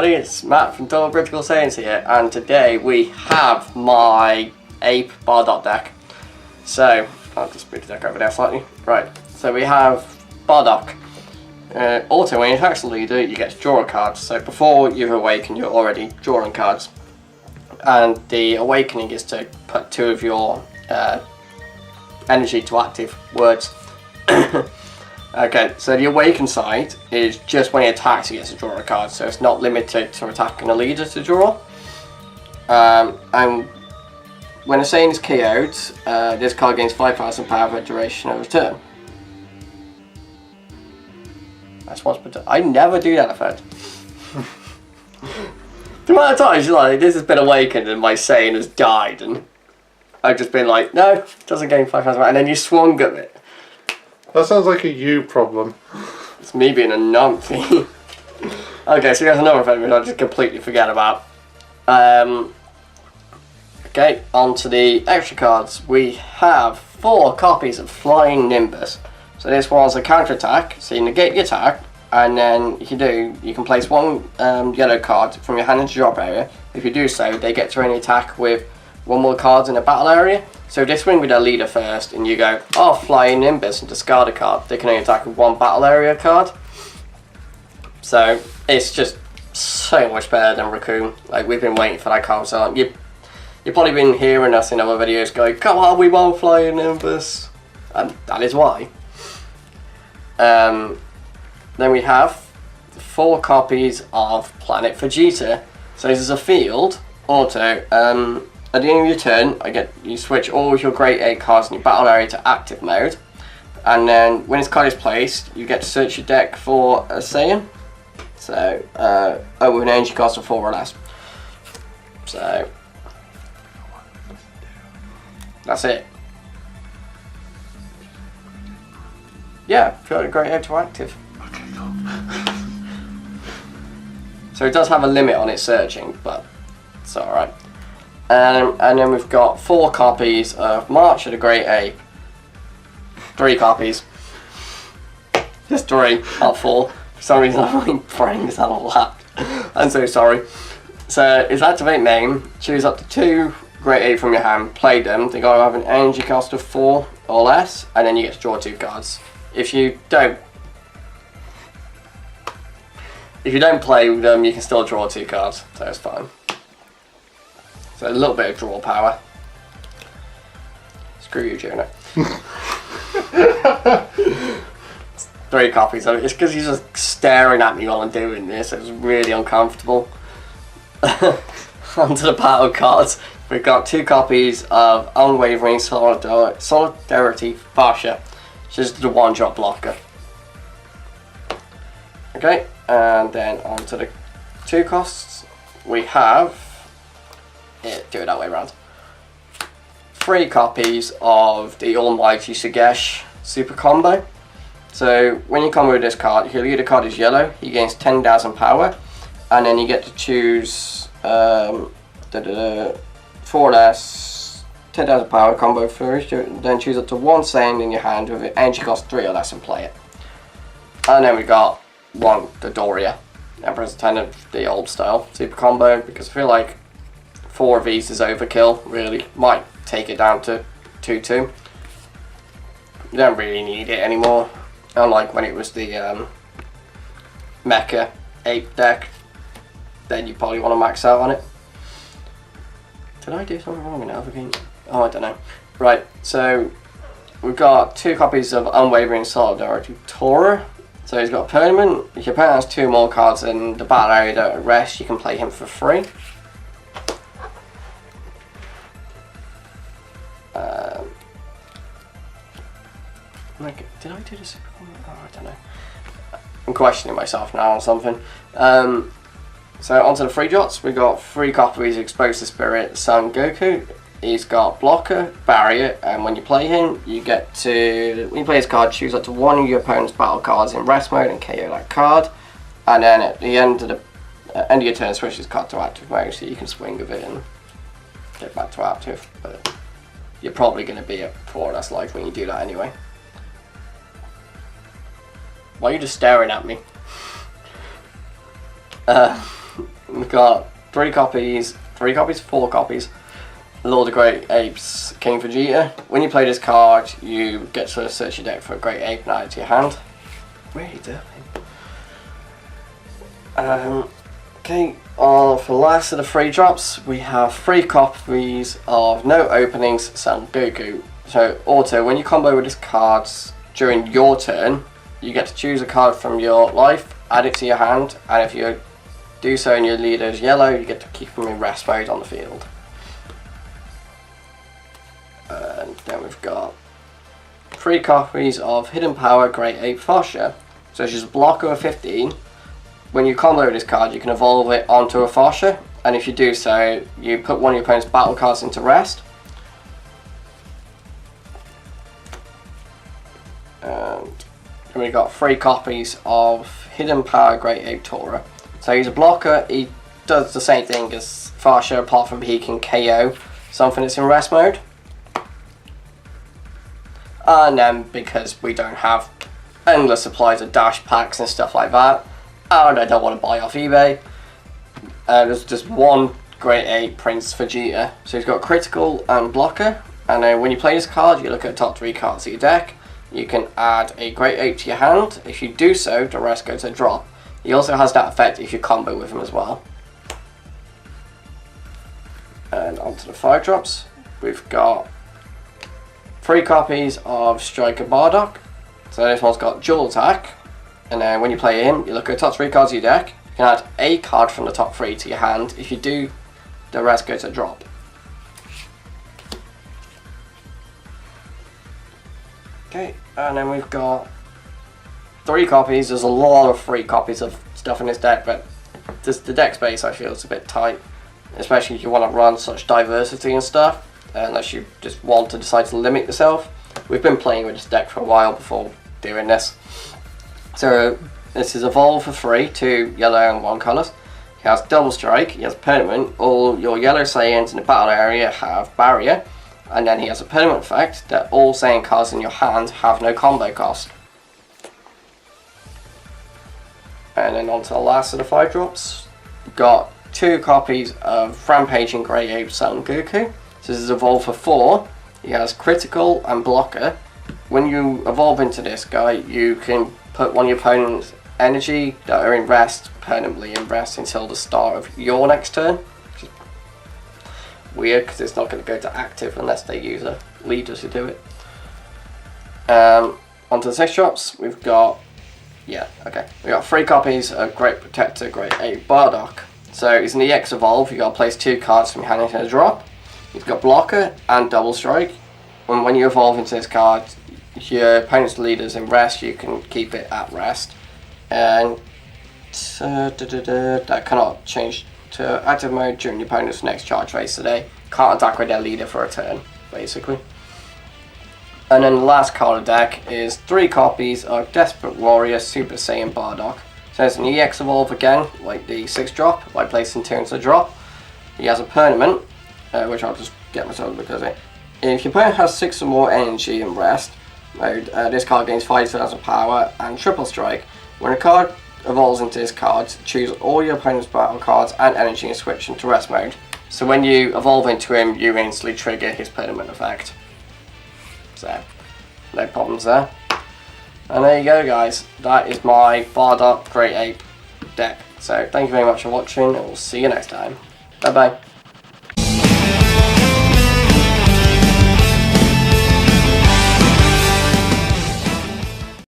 It's Matt from Britical Saiyans here, and today we have my Ape Bardock deck. So, I'll just move the deck over there slightly. Right, so we have Bardock. Also, when you attacks the leader, you get to draw a card. So before you awaken, you're already drawing cards. And the awakening is to put 2 of your energy to active words. Okay, so the awaken side is just when he attacks he gets to draw a card, so it's not limited to attacking a leader to draw. And when a Saiyan is KO'd, this card gains 5,000 power for the duration of a turn. That's once per turn. I never do that effect. The amount of times like this has been awakened and my Saiyan has died, and I've just been like, no, it doesn't gain 5,000, and then you swung at it. That sounds like a you problem. It's me being a numpty. Okay, so here's another effect which I just completely forget about. Okay, on to the extra cards. We have 4 copies of Flying Nimbus. So this one's a counter attack, so you negate the attack, and then you can place 1 yellow card from your hand into drop area. If you do so, they get to only attack with 1 more cards in a battle area. So if they swing with their leader first and you go, oh, Flying Nimbus and discard a card, they can only attack with 1 battle area card. So it's just so much better than Raccoon. Like, we've been waiting for that card, so like, you've probably been hearing us in other videos going, come on, we want Flying Nimbus. And that is why. Then we have 4 copies of Planet Vegeta. So this is a field, auto, at the end of your turn, you switch all of your Great Ape cards in your battle area to active mode, and then when this card is placed, you get to search your deck for a Saiyan. So, with an energy cost of 4 or less. So, that's it. Yeah, put a Great Ape to active. Okay, cool. So it does have a limit on its searching, but it's alright. And then we've got 4 copies of March of the Great Ape. 3 copies. Just 3, not 4. For some reason my brain is out of whack. I'm so sorry. So it's activate main, choose up to 2 Great Ape from your hand, play them. They gotta have an energy cost of 4 or less, and then you get to draw 2 cards. If you don't play them, you can still draw 2 cards, so it's fine. So a little bit of draw power. Screw you, Juno. 3 copies of it. It's because he's just staring at me while I'm doing this. It's really uncomfortable. Onto the battle cards. We've got 2 copies of Unwavering Solidarity Fascia, which is the 1-drop blocker. Okay, and then onto the 2 costs. We have, do it that way around, 3 copies of the Almighty Shigesh Super Combo. So when you combo with this card, if your leader card is yellow, he gains 10,000 power, and then you get to choose 4 less, 10,000 power combo first, then choose up to 1 Saiyan in your hand with an energy cost 3 or less and play it. And then we got 1 Dodoria, Emperor's Attendant, the old style Super Combo, because I feel like 4 of these is overkill, really. Might take it down to 2-2. You don't really need it anymore. Unlike when it was the Mecha Ape deck, then you probably want to max out on it. Did I do something wrong in Alpha Game? Oh, I don't know. Right, so we've got 2 copies of Unwavering Solidarity Tora. So he's got a permanent. If your opponent has 2 more cards in the battle area that at rest, you can play him for free. Did I do the Super Combo? Oh, I don't know. I'm questioning myself now on something. So onto the 3 dots, we got 3 copies of Exposed to Spirit Son Goku. He's got blocker, barrier, and when you play him, you get to, when you play his card, choose up to 1 of your opponent's battle cards in rest mode and KO that card. And then at the end of your turn, switch this card to active mode, so you can swing with it and get back to active. But you're probably going to be at 4 less life when you do that anyway. Why are you just staring at me? we've got 4 copies, Lord of Great Apes, King Vegeta. When you play this card, you get to search your deck for a Great Ape and add it to your hand. Where are you doing? Okay, for the last of the 3 drops, we have 3 copies of No Openings Son Goku. So, auto, when you combo with this card during your turn, you get to choose a card from your life, add it to your hand, and if you do so and your leader is yellow, you get to keep him in rest mode on the field. And then we've got 3 copies of Hidden Power Great Ape Fascia. So she's a blocker of 15. When you combo this card, you can evolve it onto a Fascia, and if you do so, you put one of your opponent's battle cards into rest. And then we've got 3 copies of Hidden Power Great Ape Tora. So he's a blocker, he does the same thing as Fascia, apart from he can KO something that's in rest mode. And then, because we don't have endless supplies of dash packs and stuff like that, and I don't want to buy off eBay, there's just one Great Ape Prince Vegeta. So he's got critical and blocker, and then when you play this card, you look at the top 3 cards of your deck. You can add a Great Ape to your hand. If you do so, the rest go to drop. He also has that effect if you combo with him as well. And onto the 5 drops, we've got 3 copies of Striker Bardock. So this one's got dual attack, and then when you play him, you look at the top 3 cards of your deck. You can add a card from the top 3 to your hand. If you do, the rest go to drop. Okay, and then we've got 3 copies. There's a lot of 3 copies of stuff in this deck, but just the deck space I feel is a bit tight, especially if you want to run such diversity and stuff, unless you just want to decide to limit yourself. We've been playing with this deck for a while before doing this. So this is Evolve for 3, 2 yellow and 1 colours. He has Double Strike, he has Permanent, all your yellow Saiyans in the battle area have Barrier, and then he has a permanent effect that all Saiyan cards in your hand have no combo cost. And then on to the last of the 5 drops, we've got 2 copies of Rampaging Great Ape Son Goku. So this is Evolve for 4, he has critical and blocker. When you evolve into this guy, you can put one of your opponent's energy that are in rest permanently in rest until the start of your next turn. Which is weird because it's not going to go to active unless they use a leader to do it. Onto the 6 drops, we've got we got 3 copies of Great Protector Great Ape Bardock. So he's an EX evolve. You got to place 2 cards from your hand into a drop. He's got blocker and double strike. And when you evolve into this card, your opponent's leader's in rest, you can keep it at rest. And that cannot change to active mode during your opponent's next charge phase today. Can't attack with their leader for a turn, basically. And then the last card of the deck is 3 copies of Desperate Warrior Super Saiyan Bardock. So it's an EX evolve again, like the 6 drop, by placing 2 into the drop. He has a permanent, which I'll just get myself because of it. If your opponent has 6 or more energy in rest mode, this card gains 5,000 power and triple strike. When a card evolves into this card, choose all your opponent's battle cards and energy and switch into rest mode. So when you evolve into him, you instantly trigger his permanent effect. So, no problems there. And there you go guys, that is my Bardock Great Ape deck. So thank you very much for watching, and we'll see you next time. Bye bye.